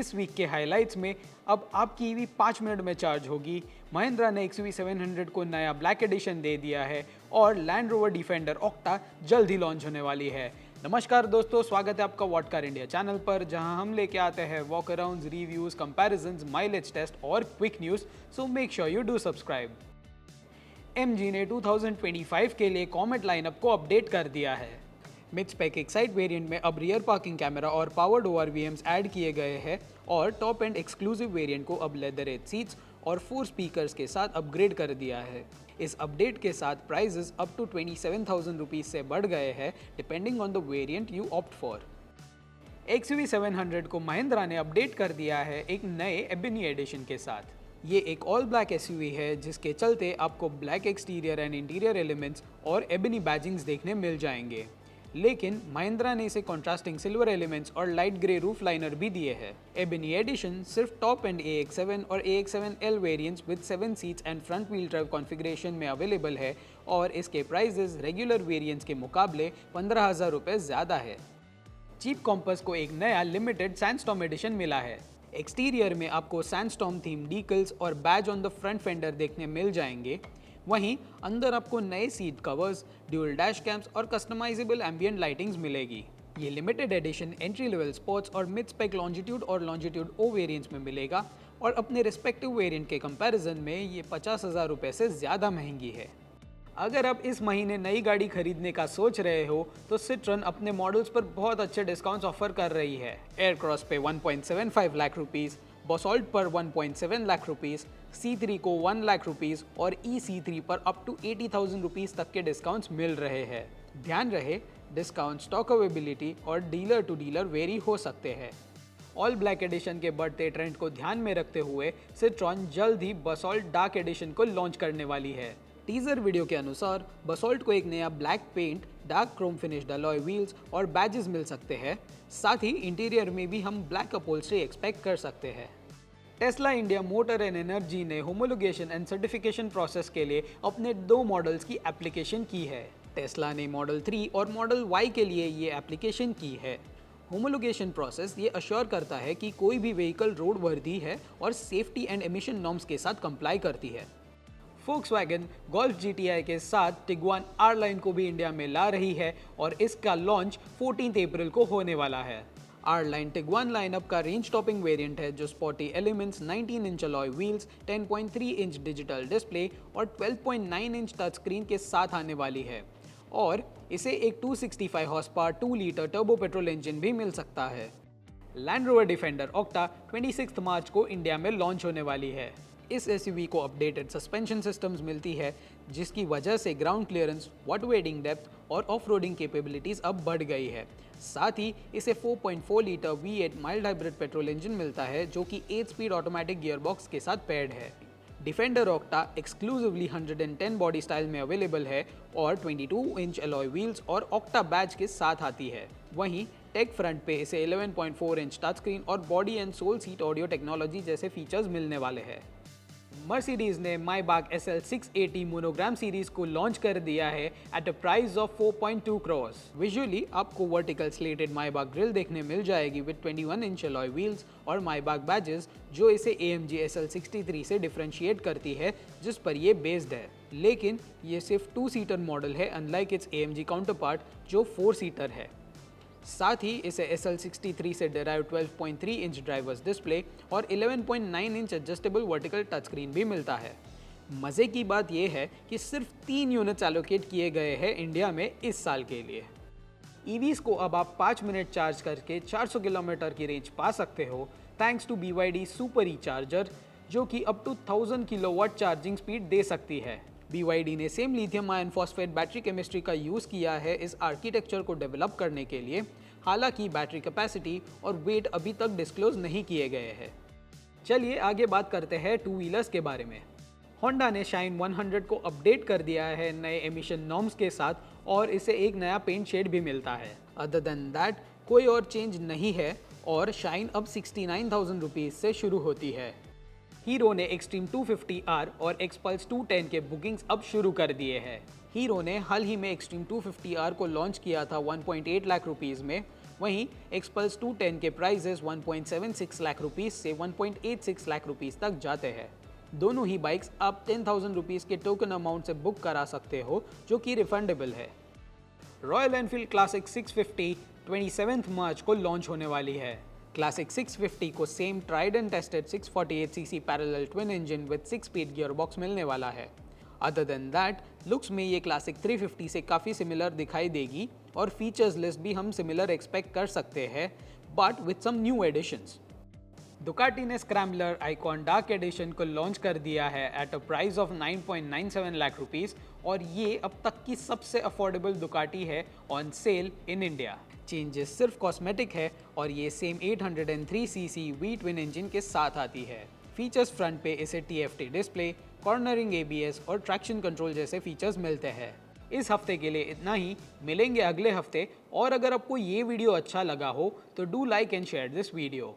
इस वीक के हाइलाइट्स में अब आपकी ईवी 5 मिनट में चार्ज होगी, महिंद्रा ने XUV 700 को नया ब्लैक एडिशन दे दिया है और लैंड रोवर डिफेंडर ऑक्टा जल्द ही लॉन्च होने वाली है। नमस्कार दोस्तों, स्वागत है आपका व्हाट कार इंडिया चैनल पर, जहां हम लेके आते हैं walk arounds, reviews, comparisons, mileage test और quick news. So make sure you do subscribe. MG ने 2025 के लिए कॉमेट लाइनअप को अपडेट कर दिया है। मिड स्पेक एक्साइट वेरिएंट में अब रियर पार्किंग कैमरा और पावर्ड ORVMs ऐड किए गए हैं और टॉप एंड एक्सक्लूसिव वेरिएंट को अब लेदर एज सीट्स और 4 स्पीकर्स के साथ अपग्रेड कर दिया है। इस अपडेट के साथ प्राइजेस अप टू 27,000 रुपीज से बढ़ गए हैं depending on the variant you opt for. XUV 700 को महिंद्रा ने अपडेट कर दिया है एक नए एबिनी एडिशन के साथ। ये एक ऑल ब्लैक SUV है जिसके चलते आपको black exterior and interior elements और एबिनी बैजिंग्स देखने मिल जाएंगे, लेकिन महिंद्रा ने इसे कॉन्ट्रास्टिंग सिल्वर एलिमेंट्स और लाइट ग्रे रूफ लाइनर भी दिए हैं। एबिनी एडिशन सिर्फ टॉप एंड AX7 और AX7L variants with 7 seats and front wheel drive configuration में अवेलेबल है और इसके प्राइजेस रेगुलर वेरिएंट्स के मुकाबले 15,000 रुपये ज़्यादा है। जीप कॉम्पस को एक नया लिमिटेड सैंडस्टॉर्म एडिशन मिला है। एक्सटीरियर में आपको सैंडस्टॉर्म थीम डीकल्स और badge on the front fender देखने मिल जाएंगे। वहीं अंदर आपको नए seat covers, dual dash cams और कस्टमाइजेबल एम्बिएंट लाइटिंग्स मिलेगी। ये limited edition entry level sports और मिड स्पेक लॉन्जिट्यूड और लॉन्जिट्यूड O वेरिएंट्स में मिलेगा और अपने रिस्पेक्टिव वेरिएंट के कंपैरिजन में ये 50,000 रुपये से ज़्यादा महंगी है। अगर आप इस महीने नई गाड़ी खरीदने का सोच रहे हो तो सिट्रॉन अपने मॉडल्स पर बहुत अच्छे डिस्काउंट्स ऑफर कर रही है। एयरक्रॉस पे 1.75 लाख रुपीज़, बसॉल्ट पर 1.7 लाख रुपीज़, C3 को 1 लाख रुपीज़ और EC3 पर अप टू 80,000 रुपीज़ तक के डिस्काउंट्स मिल रहे हैं। ध्यान रहे, डिस्काउंट, स्टॉक अवेलेबिलिटी और डीलर टू डीलर वेरी हो सकते हैं। ऑल ब्लैक एडिशन के बढ़ते ट्रेंड को ध्यान में रखते हुए सिट्रॉन जल्द ही बसॉल्ट डार्क एडिशन को लॉन्च करने वाली है। टीजर वीडियो के अनुसार बसॉल्ट को एक नया black paint, dark chrome finished alloy wheels और बैजेस मिल सकते हैं। साथ ही इंटीरियर में भी हम ब्लैक अपहोल्स्ट्री एक्सपेक्ट कर सकते हैं। Tesla India motor and energy ने होमोलोगेशन एंड सर्टिफिकेशन प्रोसेस के लिए अपने 2 मॉडल्स की एप्लीकेशन की है। टेस्ला ने मॉडल 3 और मॉडल Y के लिए ये एप्लीकेशन की है। होमोलोगेशन प्रोसेस ये अश्योर करता है कि कोई भी व्हीकल रोड वर्दी है और सेफ्टी एंड एमिशन नॉर्म्स के साथ कंप्लाई करती है। Volkswagen Golf GTI के साथ टिगुआन R लाइन को भी इंडिया में ला रही है और इसका लॉन्च 14 अप्रैल को होने वाला है। R लाइन टिगुआन लाइनअप का रेंज टॉपिंग वेरिएंट है जो spotty elements, 19 inch alloy wheels, 10.3 inch digital display और 12.9 इंच टच स्क्रीन के साथ आने वाली है और इसे एक 265 horse power 2 litre turbo petrol engine भी मिल सकता है। लैंड रोवर डिफेंडर ऑक्टा 26 मार्च को इंडिया में लॉन्च होने वाली है। इस SUV को अपडेटेड सस्पेंशन सिस्टम्स मिलती है जिसकी वजह से ground clearance, water wedding depth और ऑफ रोडिंग कैपेबिलिटीज अब बढ़ गई है। साथ ही इसे 4.4 litre V8 mild hybrid petrol engine मिलता है जो कि 8 स्पीड ऑटोमेटिक गियरबॉक्स के साथ पेयर्ड है। Defender octa exclusively 110 body style में अवेलेबल है और 22 इंच अलॉय व्हील्स और ऑक्टा बैज के साथ आती है। वहीं टेक फ्रंट पे इसे 11.4 इंच टच स्क्रीन और body and soul seat audio technology जैसे फीचर्स मिलने वाले हैं। मर्सिडीज ने मायबाक SL 680 मोनोग्राम सीरीज को लॉन्च कर दिया है at a price of 4.2 crore. Visually आपको वर्टिकल स्लेटेड मायबाक ग्रिल देखने मिल जाएगी विद 21 इंच अलॉय व्हील्स और मायबाक बैजेस जो इसे AMG SL 63 से डिफरेंशिएट करती है जिस पर ये बेस्ड है। लेकिन ये सिर्फ 2 सीटर मॉडल है अनलाइक इट्स AMG काउंटरपार्ट जो 4 सीटर है। साथ ही इसे SL 63 से डिराइव 12.3 इंच ड्राइवर्स डिस्प्ले और 11.9 inch adjustable vertical touch screen भी मिलता है। मज़े की बात यह है कि सिर्फ 3 यूनिट्स एलोकेट किए गए हैं इंडिया में इस साल के लिए। EVs को अब आप 5 मिनट चार्ज करके 400 किलोमीटर की रेंज पा सकते हो thanks to BYD super E charger जो कि up to 1000 kilowatt charging speed दे सकती है। BYD ने same lithium ion phosphate battery chemistry का यूज़ किया है इस आर्किटेक्चर को डेवलप करने के लिए। हालांकि बैटरी कैपेसिटी और वेट अभी तक डिस्क्लोज नहीं किए गए हैं। चलिए आगे बात करते हैं 2 व्हीलर्स के बारे में। होंडा ने शाइन 100 को अपडेट कर दिया है नए एमिशन नॉर्म्स के साथ और इसे एक नया पेंट शेड भी मिलता है। अदर देन दैट कोई और चेंज नहीं है और शाइन अब 69,000 रुपीज़ से शुरू होती है। हीरो ने एक्सट्रीम 250R और एक्सपल्स 210 के बुकिंग्स अब शुरू कर दिए हैं। हीरो ने हाल ही में एक्सट्रीम 250R को लॉन्च किया था 1.8 लाख रुपीज़ में, वहीं एक्सपल्स 210 के प्राइजेस 1.76 लाख रुपीस से 1.86 लाख रुपीस तक जाते हैं। दोनों ही बाइक्स आप 10,000 रुपीस के टोकन अमाउंट से बुक करा सकते हो, जो कि रिफंडेबल है। रॉयल एनफील्ड क्लासिक 650 27 मार्च को लॉन्च होने वाली है। क्लासिक 650 को same tried and tested 648cc parallel twin engine with 6 speed gearbox मिलने वाला है। अदर देन दैट, लुक्स में ये क्लासिक 350 से काफ़ी सिमिलर दिखाई देगी और फीचर्स लिस्ट भी हम सिमिलर एक्सपेक्ट कर सकते हैं, but with some new editions. Ducati ने स्क्रैम्बलर आइकॉन डार्क एडिशन को लॉन्च कर दिया है at a price of 9.97 lakh rupees और ये अब तक की सबसे अफोर्डेबल दुकाटी है on sale in India. Changes सिर्फ कॉस्मेटिक है और ये same 803cc V twin engine के साथ आती है। फीचर्स फ्रंट पे इसे TFT डिस्प्ले, कॉर्नरिंग ABS और ट्रैक्शन कंट्रोल जैसे फीचर्स मिलते हैं। इस हफ्ते के लिए इतना ही, मिलेंगे अगले हफ्ते। और अगर आपको ये वीडियो अच्छा लगा हो तो do like and share this video.